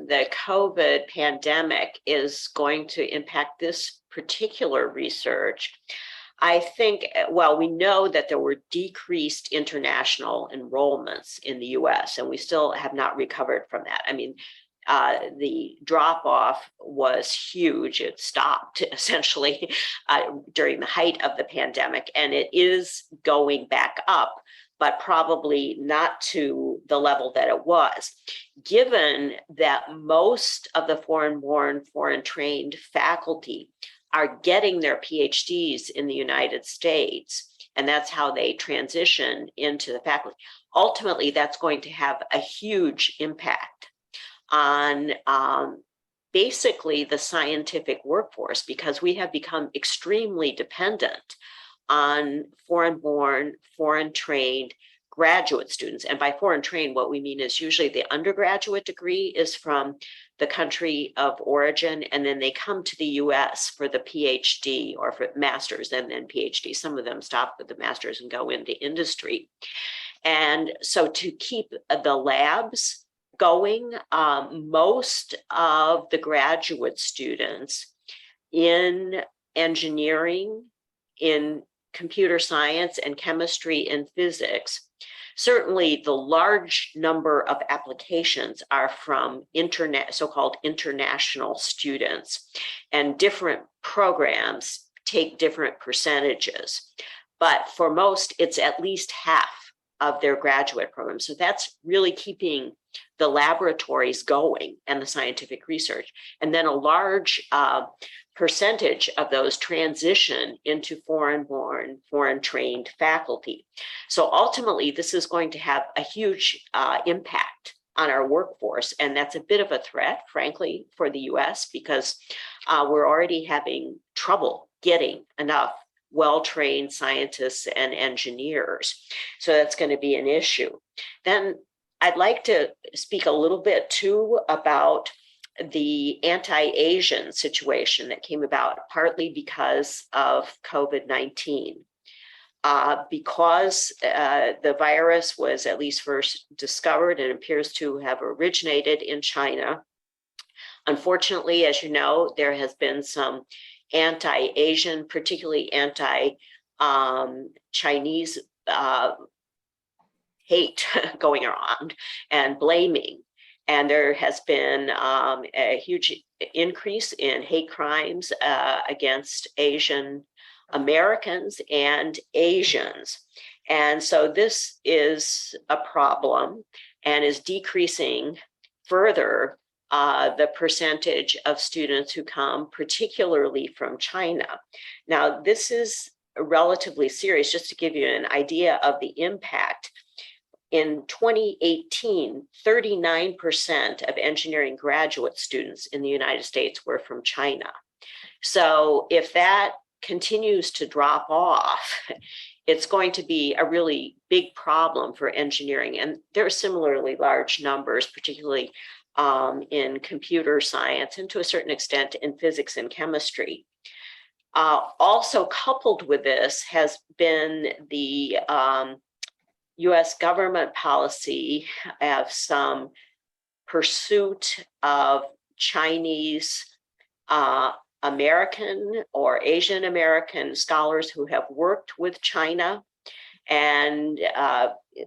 the COVID pandemic is going to impact this particular research, I think, well, we know that there were decreased international enrollments in the US, and we still have not recovered from that. I mean, the drop-off was huge. It stopped essentially during the height of the pandemic, and it is going back up. but probably not to the level that it was, given that most of the foreign-born, foreign-trained faculty are getting their PhDs in the United States, and that's how they transition into the faculty. Ultimately, that's going to have a huge impact on basically the scientific workforce, because we have become extremely dependent on foreign-born, foreign-trained graduate students. And by foreign-trained, what we mean is usually the undergraduate degree is from the country of origin, and then they come to the US for the PhD or for master's and then PhD. Some of them stop with the master's and go into industry. And so to keep the labs going, most of the graduate students in engineering, in computer science and chemistry and physics, certainly the large number of applications are from so-called international students, and different programs take different percentages. But for most, it's at least half of their graduate program. So that's really keeping the laboratories going and the scientific research. And then a large percentage of those transition into foreign-born, foreign-trained faculty. So ultimately, this is going to have a huge impact on our workforce. And that's a bit of a threat, frankly, for the US, because we're already having trouble getting enough well-trained scientists and engineers. So that's going to be an issue. Then I'd like to speak a little bit too about the anti-Asian situation that came about partly because of COVID-19. Because the virus was at least first discovered and appears to have originated in China. Unfortunately, as you know, there has been some anti-Asian, particularly anti-Chinese hate going around and blaming. And there has been a huge increase in hate crimes against Asian Americans and Asians. And so this is a problem and is decreasing further the percentage of students who come, particularly from China. Now, this is relatively serious, just to give you an idea of the impact. In 2018, 39% of engineering graduate students in the United States were from China. So if that continues to drop off, it's going to be a really big problem for engineering. And there are similarly large numbers, particularly in computer science and to a certain extent in physics and chemistry. Also coupled with this has been the US government policy of some pursuit of Chinese American or Asian American scholars who have worked with China. And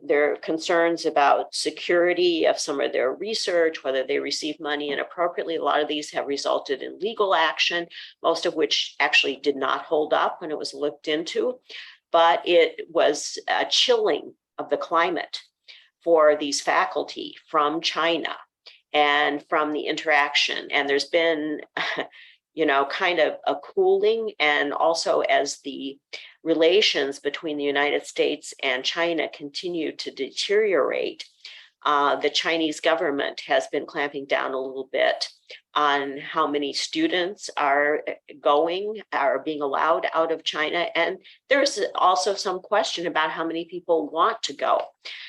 there are concerns about security of some of their research, whether they receive money inappropriately. A lot of these have resulted in legal action, most of which actually did not hold up when it was looked into. But it was a chilling of the climate for these faculty from China and from the interaction. And there's been, kind of a cooling, and also as the relations between the United States and China continue to deteriorate, the Chinese government has been clamping down a little bit on how many students are being allowed out of China. And there's also some question about how many people want to go.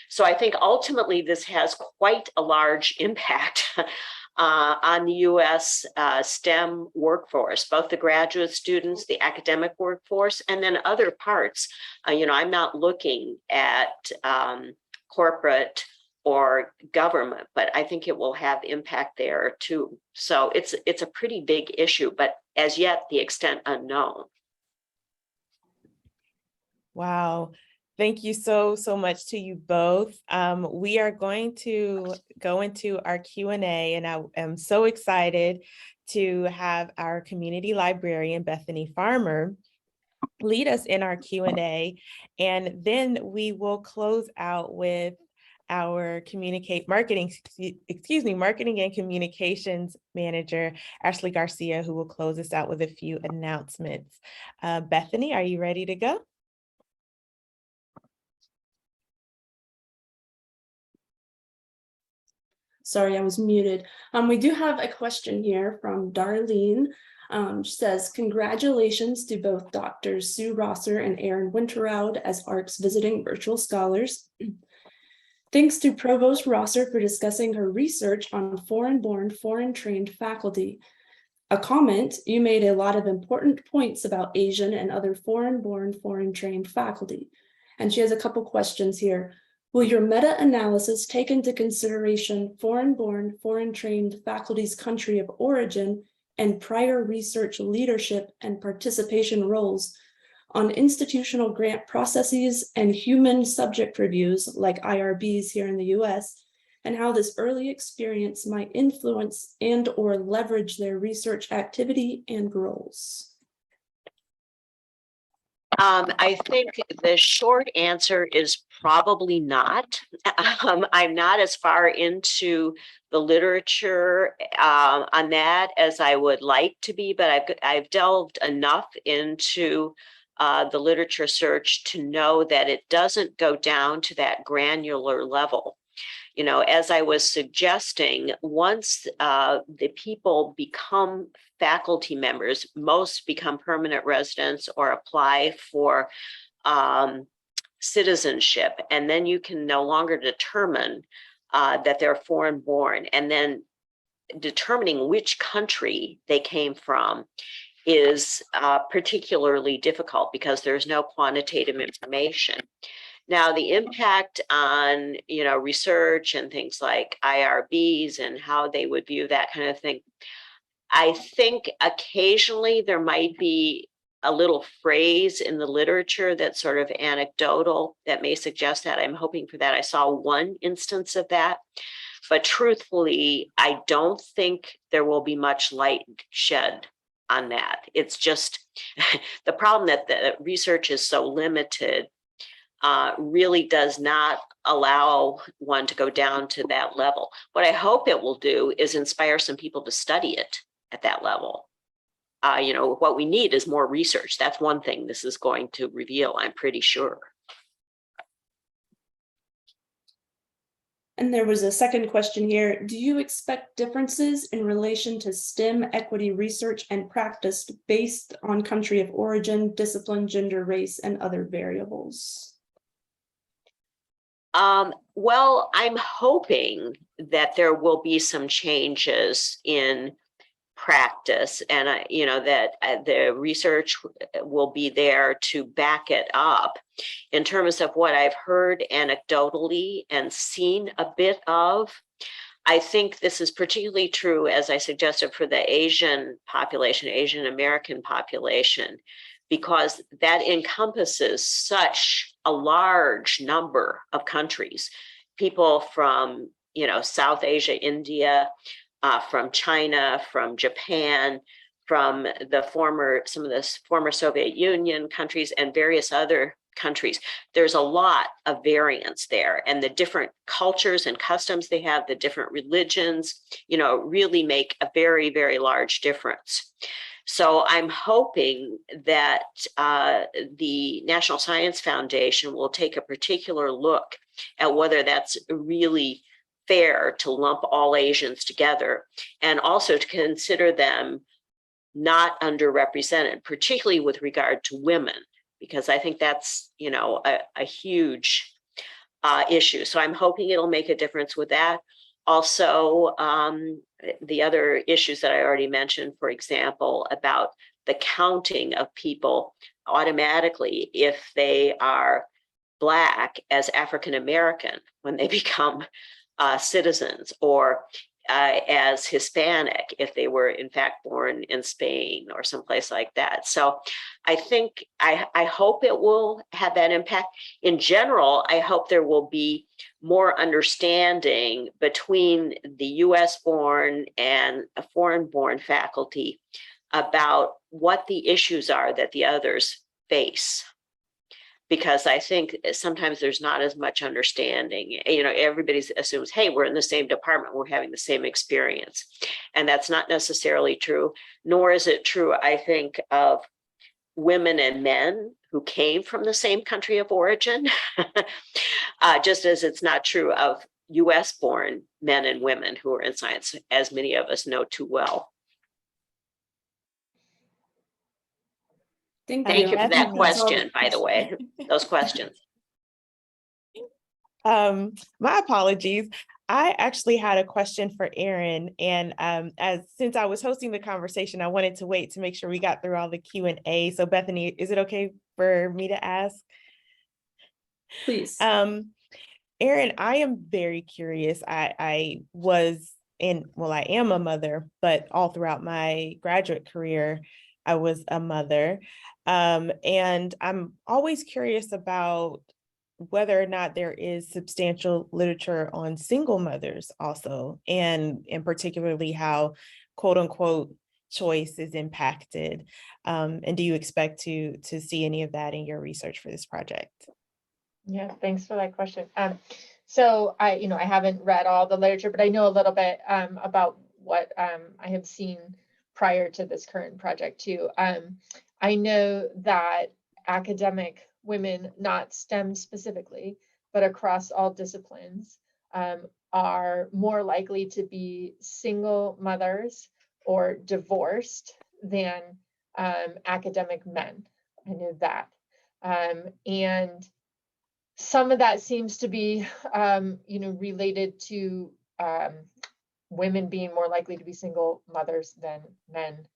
So I think ultimately this has quite a large impact on the US STEM workforce, both the graduate students, the academic workforce, and then other parts. I'm not looking at corporate or government, but I think it will have impact there too. So it's a pretty big issue, but as yet the extent unknown. Wow. Thank you so much to you both. We are going to go into our Q&A, and I am so excited to have our community librarian, Bethany Farmer, lead us in our Q&A, and then we will close out with our marketing and communications manager, Ashley Garcia, who will close us out with a few announcements. Bethany, are you ready to go? Sorry, I was muted. We do have a question here from Darlene. She says, congratulations to both Drs. Sue Rosser and Erin Winterrowd as ARC's visiting virtual scholars. Thanks to Provost Rosser for discussing her research on foreign-born, foreign-trained faculty. A comment, you made a lot of important points about Asian and other foreign-born, foreign-trained faculty. And she has a couple questions here. Will your meta-analysis take into consideration foreign-born, foreign-trained faculty's country of origin and prior research leadership and participation roles on institutional grant processes and human subject reviews like IRBs here in the US, and how this early experience might influence and/or leverage their research activity and roles? I think the short answer is probably not. I'm not as far into the literature on that as I would like to be, but I've delved enough into the literature search to know that it doesn't go down to that granular level. You know, as I was suggesting, once the people become faculty members, most become permanent residents or apply for citizenship, and then you can no longer determine that they're foreign born, and then determining which country they came from is particularly difficult because there's no quantitative information. Now, the impact on, you know, research and things like IRBs and how they would view that kind of thing, I think occasionally there might be a little phrase in the literature that's sort of anecdotal that may suggest that. I'm hoping for that. I saw one instance of that, but truthfully, I don't think there will be much light shed on that. It's just the problem that the research is so limited really does not allow one to go down to that level. What I hope it will do is inspire some people to study it at that level. You know, what we need is more research. That's one thing this is going to reveal, I'm pretty sure. And there was a second question here. Do you expect differences in relation to STEM equity research and practice based on country of origin, discipline, gender, race, and other variables? Well, I'm hoping that there will be some changes in practice, and you know, that the research will be there to back it up. In terms of what I've heard anecdotally and seen a bit of, I think this is particularly true, as I suggested, for the Asian population, Asian American population, because that encompasses such a large number of countries, people from, you know, South Asia, India, from China, from Japan, from some of the former Soviet Union countries and various other countries. There's a lot of variance there, and the different cultures and customs they have, the different religions, you know, really make a very, very large difference. So I'm hoping that the National Science Foundation will take a particular look at whether that's really fair to lump all Asians together, and also to consider them not underrepresented, particularly with regard to women, because I think that's, you know, a huge issue. So I'm hoping it'll make a difference with that. Also, the other issues that I already mentioned, for example, about the counting of people automatically if they are Black as African American when they become citizens, or as Hispanic if they were in fact born in Spain or someplace like that. So I think, I hope it will have that impact. In general, I hope there will be more understanding between the US born and foreign born faculty about what the issues are that the others base. Because I think sometimes there's not as much understanding. You know, everybody assumes, hey, we're in the same department, we're having the same experience. And that's not necessarily true, nor is it true, I think, of women and men who came from the same country of origin, just as it's not true of US born men and women who are in science, as many of us know too well. Thank Thank you for that Definitely. question, by the way, those questions. My apologies. I actually had a question for Erin, and since I was hosting the conversation, I wanted to wait to make sure we got through all the Q&A. So Bethany, is it okay for me to ask? Please. Erin, I am very curious. I am a mother, but all throughout my graduate career, I was a mother. And I'm always curious about whether or not there is substantial literature on single mothers also, and particularly how quote unquote choice is impacted. And do you expect to see any of that in your research for this project? Yeah, thanks for that question. So I haven't read all the literature, but I know a little bit about what I have seen prior to this current project too. I know that academic women, not STEM specifically, but across all disciplines, are more likely to be single mothers or divorced than academic men. I know that. And some of that seems to be, related to women being more likely to be single mothers than men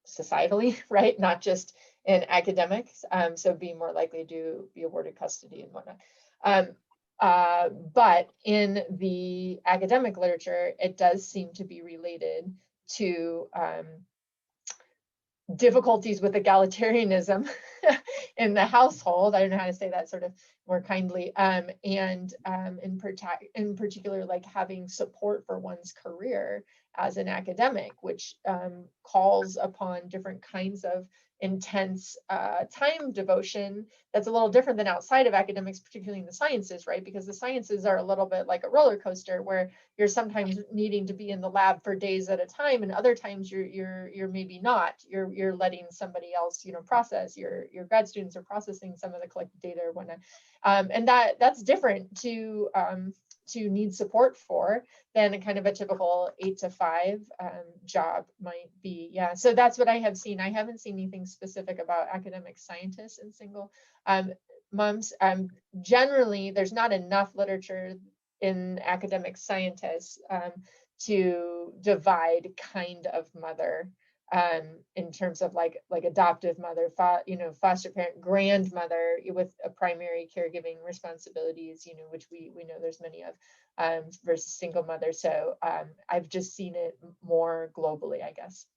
societally, right? Not just in academics. So being more likely to be awarded custody and whatnot. But in the academic literature, it does seem to be related to difficulties with egalitarianism in the household. I don't know how to say that sort of more kindly. And in particular, like having support for one's career as an academic, which calls upon different kinds of intense time devotion that's a little different than outside of academics, particularly in the sciences, right? Because the sciences are a little bit like a roller coaster where you're sometimes needing to be in the lab for days at a time, and other times you're maybe not. You're letting somebody else, process. Your grad students are processing some of the collected data or whatnot, and that's different to need support for than a kind of a typical 8 to 5 job might be. Yeah, so that's what I have seen. I haven't seen anything specific about academic scientists and single moms. Generally, there's not enough literature in academic scientists to divide kind of mother in terms of like adoptive mother, foster parent, grandmother with a primary caregiving responsibilities, which we know there's many of, versus single mother. So I've just seen it more globally, I guess.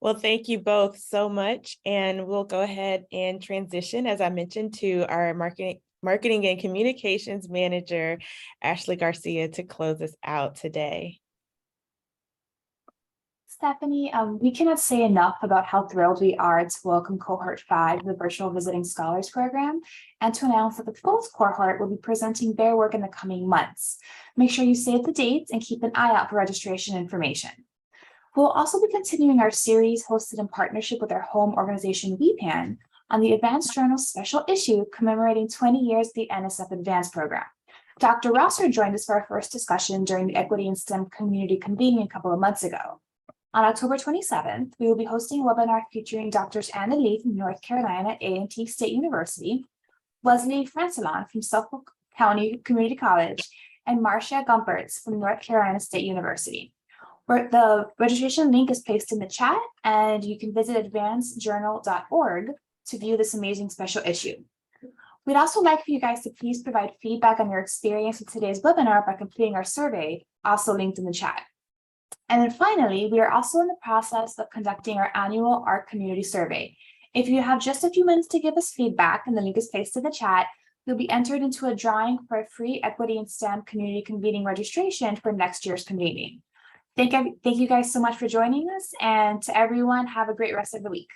Well, thank you both so much. And we'll go ahead and transition, as I mentioned, to our marketing and communications manager, Ashley Garcia, to close us out today. Stephanie, we cannot say enough about how thrilled we are to welcome Cohort 5 of the Virtual Visiting Scholars Program, and to announce that the fourth cohort will be presenting their work in the coming months. Make sure you save the dates and keep an eye out for registration information. We'll also be continuing our series hosted in partnership with our home organization, WePan, on the Advanced Journal special issue commemorating 20 years of the NSF Advanced program. Dr. Rosser joined us for our first discussion during the Equity and STEM community convening a couple of months ago. On October 27th, we will be hosting a webinar featuring Drs. Anna Lee from North Carolina A&T State University, Wesley Francelon from Suffolk County Community College, and Marcia Gumpertz from North Carolina State University. The registration link is placed in the chat, and you can visit advancedjournal.org to view this amazing special issue. We'd also like for you guys to please provide feedback on your experience with today's webinar by completing our survey, also linked in the chat. And then finally, we are also in the process of conducting our annual ARC community survey. If you have just a few minutes to give us feedback, and the link is placed in the chat, you'll be entered into a drawing for a free Equity and STEM community convening registration for next year's convening. Thank you guys so much for joining us, and to everyone, have a great rest of the week.